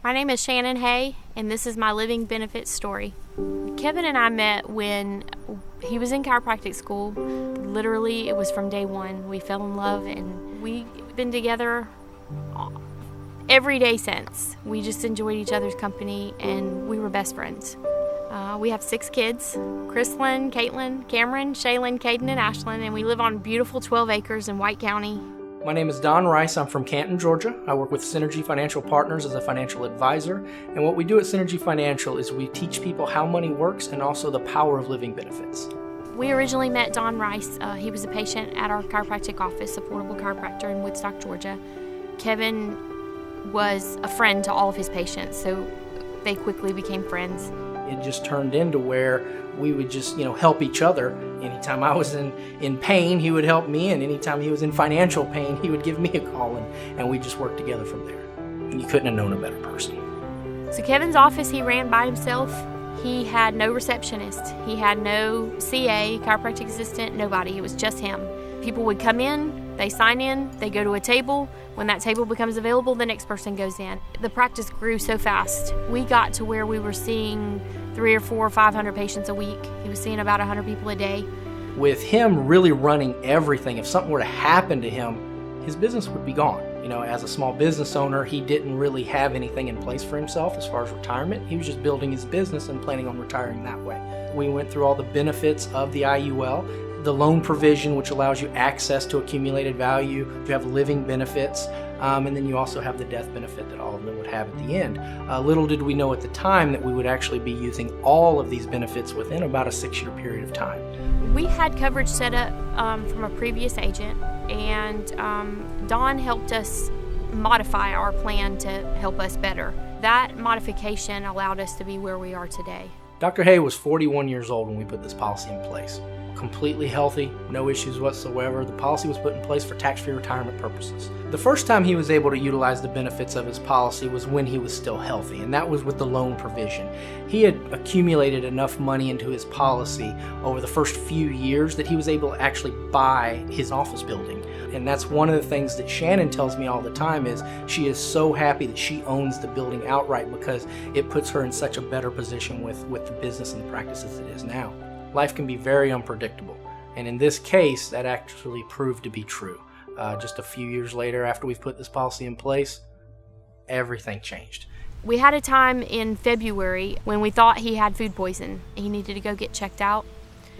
My name is Shannon Hay, and this is my living benefits story. Kevin and I met when he was in chiropractic school. Literally, it was from day one. We fell in love, and we've been together every day since. We just enjoyed each other's company, and we were best friends. We have 6 kids: Chrislyn, Caitlin, Cameron, Shaylin, Caden, and Ashlyn, and we live on beautiful 12 acres in White County. My name is Don Rice. I'm from Canton, Georgia. I work with Synergy Financial Partners as a financial advisor. And what we do at Synergy Financial is we teach people how money works and also the power of living benefits. We originally met Don Rice. He was a patient at our chiropractic office, a portable chiropractor in Woodstock, Georgia. Kevin was a friend to all of his patients, so they quickly became friends. It just turned into where we would just, help each other. Anytime I was in pain, he would help me, and anytime he was in financial pain, he would give me a call, and we just worked together from there. And you couldn't have known a better person. So Kevin's office he ran by himself. He had no receptionist. He had no CA, chiropractic assistant, nobody. It was just him. People would come in, they sign in, they go to a table. When that table becomes available, the next person goes in. The practice grew so fast. We got to where we were seeing 300 or 400 or 500 patients a week. He was seeing about 100 people a day. With him really running everything, if something were to happen to him, his business would be gone. As a small business owner, he didn't really have anything in place for himself as far as retirement. He was just building his business and planning on retiring that way. We went through all the benefits of the IUL, the loan provision, which allows you access to accumulated value. You have living benefits, and then you also have the death benefit that all of them would have at the end. Little did we know at the time that we would actually be using all of these benefits within about a 6-year period of time. We had coverage set up from a previous agent, and Don helped us modify our plan to help us better. That modification allowed us to be where we are today. Dr. Hay was 41 years old when we put this policy in place. Completely healthy, no issues whatsoever. The policy was put in place for tax-free retirement purposes. The first time he was able to utilize the benefits of his policy was when he was still healthy, and that was with the loan provision. He had accumulated enough money into his policy over the first few years that he was able to actually buy his office building. And that's one of the things that Shannon tells me all the time is she is so happy that she owns the building outright because it puts her in such a better position with the business and the practices it is now. Life can be very unpredictable, and in this case, that actually proved to be true. Just a few years later, after we've put this policy in place, everything changed. We had a time in February when we thought he had food poison. He needed to go get checked out.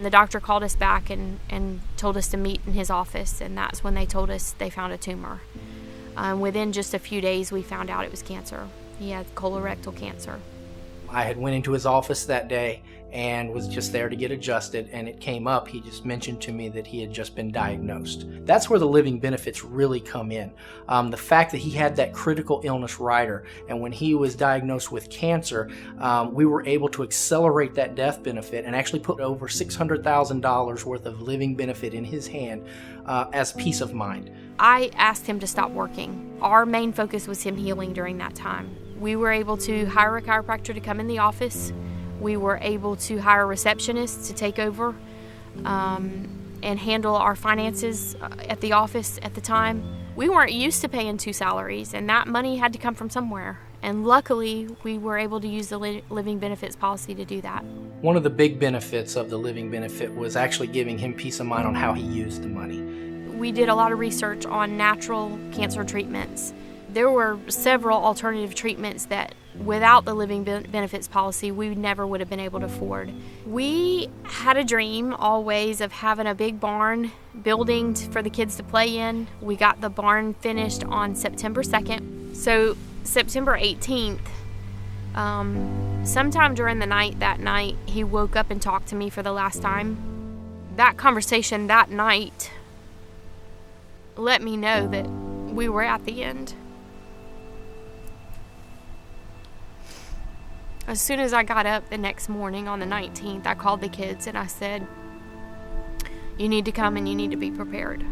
The doctor called us back and told us to meet in his office, and that's when they told us they found a tumor. Within just a few days, we found out it was cancer. He had colorectal cancer. I had went into his office that day and was just there to get adjusted, and it came up. He just mentioned to me that he had just been diagnosed. That's where the living benefits really come in. The fact that he had that critical illness rider, and when he was diagnosed with cancer, we were able to accelerate that death benefit and actually put over $600,000 worth of living benefit in his hand as peace of mind. I asked him to stop working. Our main focus was him healing during that time. We were able to hire a chiropractor to come in the office. We were able to hire a receptionist to take over and handle our finances at the office at the time. We weren't used to paying 2 salaries, and that money had to come from somewhere. And luckily, we were able to use the living benefits policy to do that. One of the big benefits of the living benefit was actually giving him peace of mind on how he used the money. We did a lot of research on natural cancer treatments. There were several alternative treatments that without the living benefits policy, we never would have been able to afford. We had a dream always of having a big barn building for the kids to play in. We got the barn finished on September 2nd. So September 18th, sometime during the night that night, he woke up and talked to me for the last time. That conversation that night let me know that we were at the end. As soon as I got up the next morning on the 19th, I called the kids and I said, "You need to come and you need to be prepared."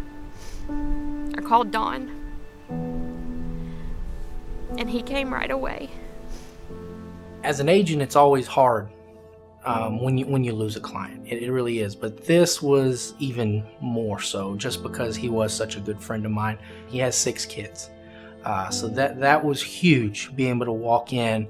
I called Don, and he came right away. As an agent, it's always hard when you lose a client. It really is. But this was even more so just because he was such a good friend of mine. He has 6 kids. So that was huge, being able to walk in,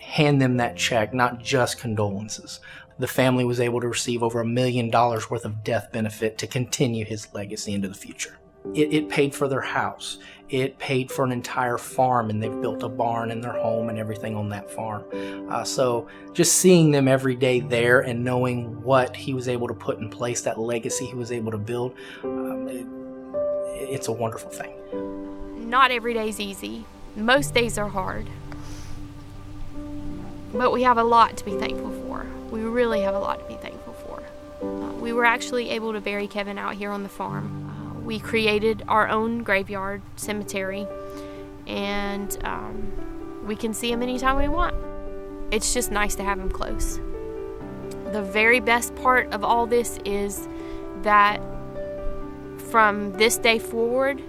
hand them that check, not just condolences. The family was able to receive over $1 million worth of death benefit to continue his legacy into the future. It paid for their house. It paid for an entire farm, and they've built a barn in their home and everything on that farm. So just seeing them every day there and knowing what he was able to put in place, that legacy he was able to build, it's a wonderful thing. Not every day's easy. Most days are hard. But we have a lot to be thankful for. We really have a lot to be thankful for. We were actually able to bury Kevin out here on the farm. We created our own graveyard cemetery, and we can see him anytime we want. It's just nice to have him close. The very best part of all this is that from this day forward,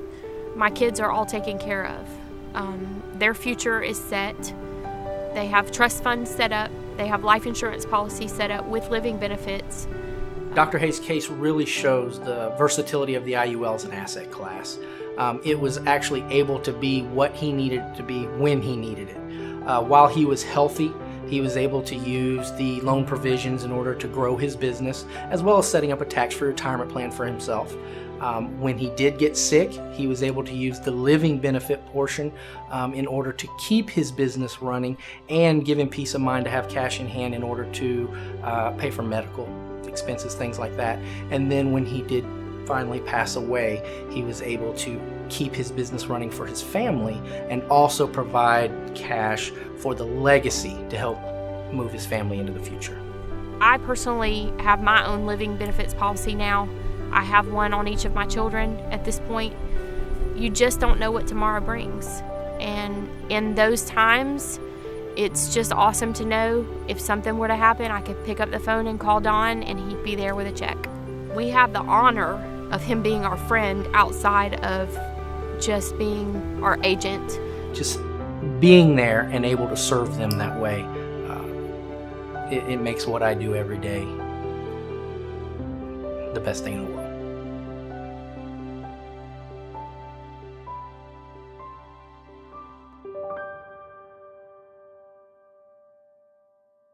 my kids are all taken care of. Their future is set. They have trust funds set up. They have life insurance policies set up with living benefits. Dr. Hayes' case really shows the versatility of the IUL as an asset class. It was actually able to be what he needed it to be when he needed it. While he was healthy, he was able to use the loan provisions in order to grow his business, as well as setting up a tax-free retirement plan for himself. When he did get sick, he was able to use the living benefit portion in order to keep his business running and give him peace of mind to have cash in hand in order to pay for medical expenses, things like that. And then when he did finally pass away, he was able to keep his business running for his family and also provide cash for the legacy to help move his family into the future. I personally have my own living benefits policy now. I have one on each of my children at this point. You just don't know what tomorrow brings. And in those times, it's just awesome to know if something were to happen, I could pick up the phone and call Don and he'd be there with a check. We have the honor of him being our friend outside of just being our agent. Just being there and able to serve them that way, it makes what I do every day the best thing in the world.